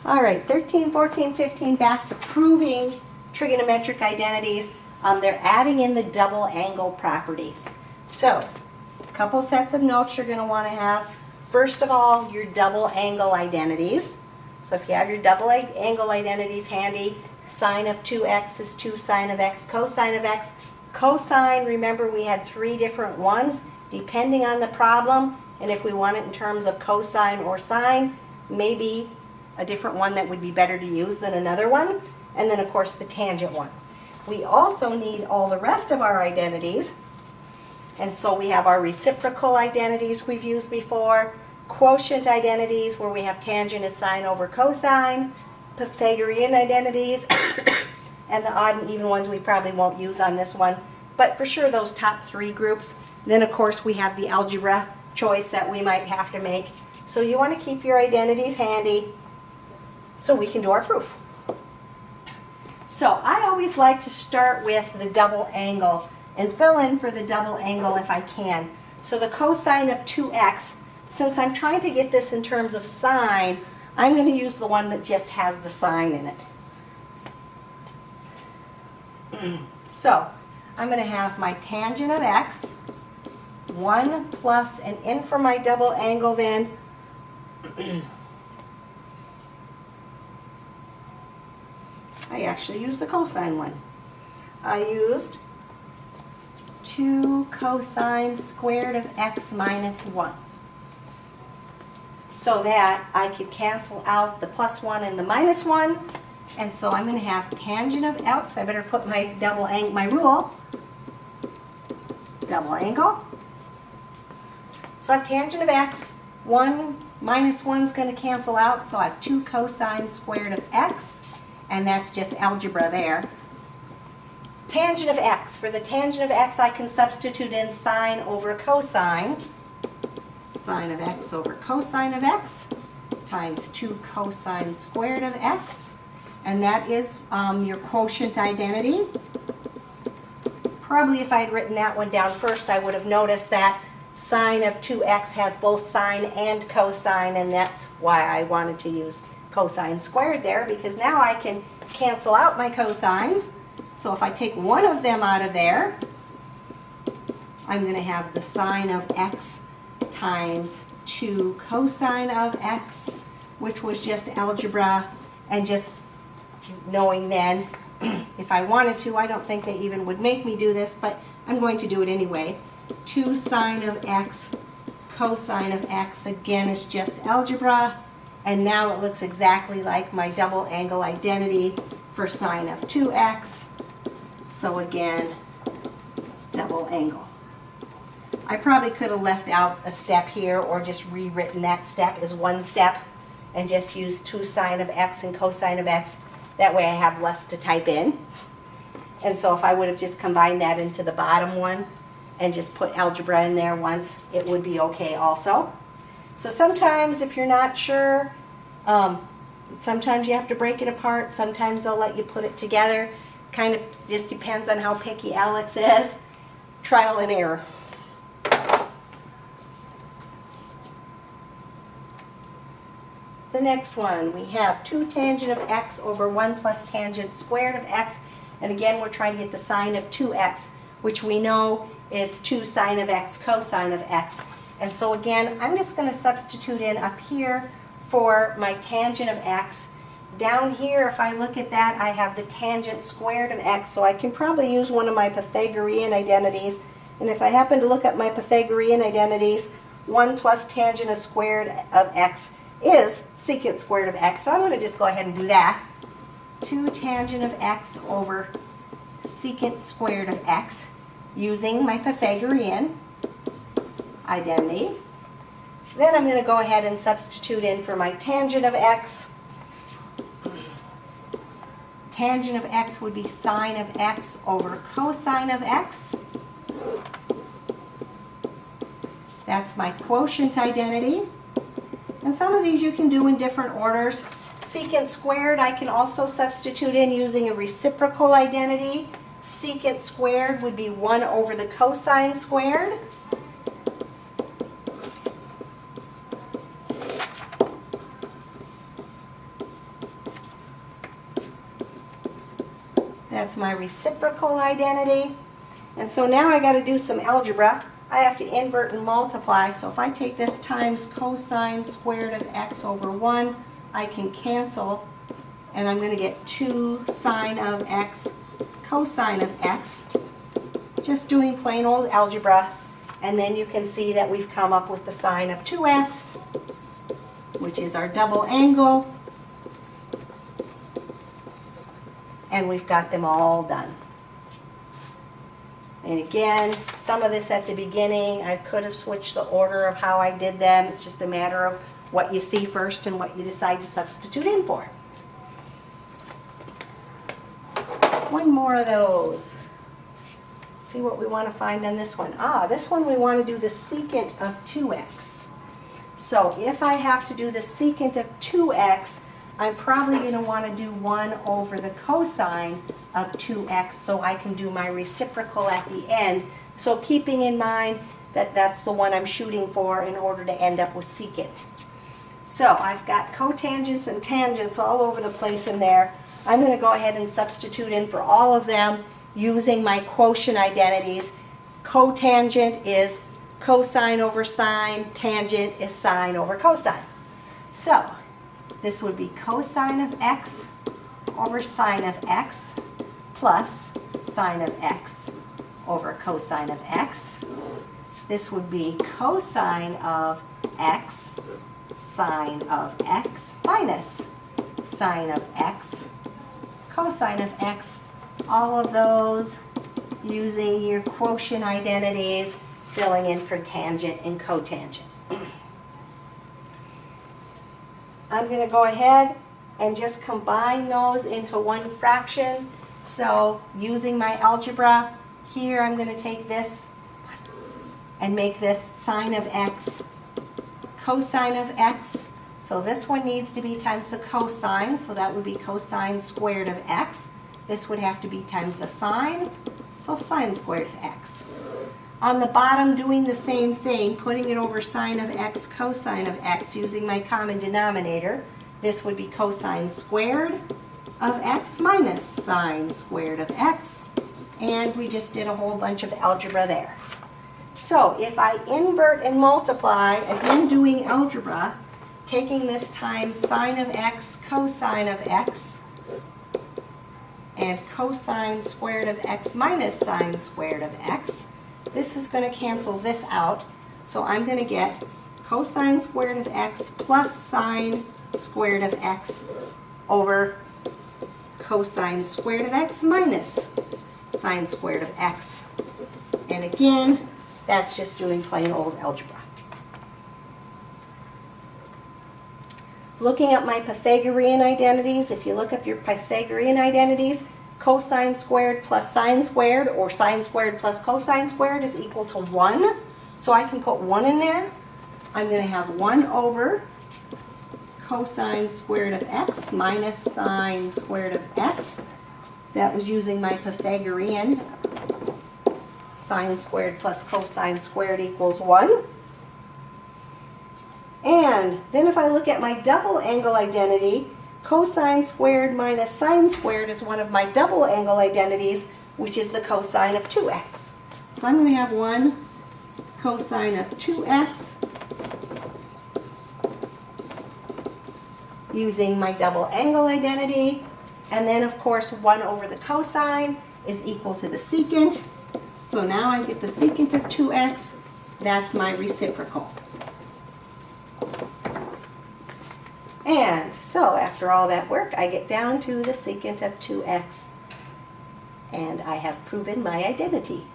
All right, 13, 14, 15, back to proving trigonometric identities. They're adding in the double angle properties. So, a couple sets of notes you're going to want to have. First of all, your double angle identities. So if you have your double angle identities handy, sine of 2x is 2 sine of x, cosine of x. Cosine, remember we had 3 different ones depending on the problem, and if we want it in terms of cosine or sine, maybe a different one that would be better to use than another one, and then of course the tangent one. We also need all the rest of our identities, and so we have our reciprocal identities we've used before, quotient identities where we have tangent is sine over cosine, Pythagorean identities, and the odd and even ones we probably won't use on this one, but for sure those top 3 groups. Then of course we have the algebra choice that we might have to make. So you want to keep your identities handy so we can do our proof. So I always like to start with the double angle and fill in for the double angle if I can. So the cosine of 2x, since I'm trying to get this in terms of sine, I'm going to use the one that just has the sine in it. So I'm going to have my tangent of x, 1 plus, and in for my double angle then, I actually used the cosine one. I used 2 cosine squared of x minus 1. So that I could cancel out the plus 1 and the minus 1. And so I'm going to have tangent of x. I better put my my rule. Double angle. So I have tangent of x. 1 minus 1 is going to cancel out. So I have 2 cosine squared of x. And that's just algebra there. Tangent of x. For the tangent of x, I can substitute in sine over cosine. Sine of x over cosine of x times 2 cosine squared of x. And that is your quotient identity. Probably if I had written that one down first, I would have noticed that sine of 2x has both sine and cosine, and that's why I wanted to use cosine squared there, because now I can cancel out my cosines. So if I take one of them out of there, I'm going to have the sine of x times 2 cosine of x, which was just algebra, and just knowing then, if I wanted to, I don't think they even would make me do this, but I'm going to do it anyway. 2 sine of x cosine of x, again, is just algebra, and now it looks exactly like my double angle identity for sine of 2x. So again, double angle. I probably could have left out a step here or just rewritten that step as one step and just used 2 sine of x and cosine of x. That way I have less to type in. And so if I would have just combined that into the bottom one and just put algebra in there once, it would be okay also. So sometimes if you're not sure, sometimes you have to break it apart. Sometimes they'll let you put it together. Kind of just depends on how picky Alex is. Trial and error. The next one, we have 2 tangent of x over 1 plus tangent squared of x. And again, we're trying to get the sine of 2x, which we know is 2 sine of x cosine of x. And so again, I'm just going to substitute in up here for my tangent of x. Down here, if I look at that, I have the tangent squared of x, so I can probably use one of my Pythagorean identities. And if I happen to look at my Pythagorean identities, 1 plus tangent squared of x is secant squared of x. So I'm going to just go ahead and do that. 2 tangent of x over secant squared of x using my Pythagorean identity. Then I'm going to go ahead and substitute in for my tangent of x. Tangent of x would be sine of x over cosine of x. That's my quotient identity. And some of these you can do in different orders. Secant squared I can also substitute in using a reciprocal identity. Secant squared would be 1 over the cosine squared. That's my reciprocal identity. And so now I got to do some algebra. I have to invert and multiply. So if I take this times cosine squared of x over 1, I can cancel, and I'm going to get 2 sine of x cosine of x. Just doing plain old algebra. And then you can see that we've come up with the sine of 2x, which is our double angle. And we've got them all done. And again, some of this at the beginning, I could have switched the order of how I did them. It's just a matter of what you see first and what you decide to substitute in for. One more of those. Let's see what we want to find on this one. This one we want to do the secant of 2x. So if I have to do the secant of 2x, I'm probably going to want to do 1 over the cosine of 2x so I can do my reciprocal at the end. So keeping in mind that that's the one I'm shooting for in order to end up with secant. So I've got cotangents and tangents all over the place in there. I'm going to go ahead and substitute in for all of them using my quotient identities. Cotangent is cosine over sine, tangent is sine over cosine. So this would be cosine of x over sine of x plus sine of x over cosine of x. This would be cosine of x sine of x minus sine of x cosine of x. All of those using your quotient identities, filling in for tangent and cotangent. I'm going to go ahead and just combine those into one fraction. So using my algebra, here I'm going to take this and make this sine of x cosine of x. So this one needs to be times the cosine, so that would be cosine squared of x. This would have to be times the sine, so sine squared of x. On the bottom, doing the same thing, putting it over sine of x cosine of x using my common denominator. This would be cosine squared of x minus sine squared of x. And we just did a whole bunch of algebra there. So if I invert and multiply, again doing algebra, taking this times sine of x cosine of x and cosine squared of x minus sine squared of x, this is going to cancel this out. So I'm going to get cosine squared of x plus sine squared of x over cosine squared of x minus sine squared of x. And again, that's just doing plain old algebra. Looking at my Pythagorean identities, if you look up your Pythagorean identities, cosine squared plus sine squared, or sine squared plus cosine squared, is equal to 1. So I can put 1 in there. I'm going to have 1 over cosine squared of x minus sine squared of x. That was using my Pythagorean. Sine squared plus cosine squared equals 1. And then if I look at my double angle identity, cosine squared minus sine squared is one of my double angle identities, which is the cosine of 2x. So I'm going to have 1 cosine of 2x using my double angle identity. And then, of course, 1 over the cosine is equal to the secant. So now I get the secant of 2x. That's my reciprocal. And so after all that work, I get down to the secant of 2x. And I have proven my identity.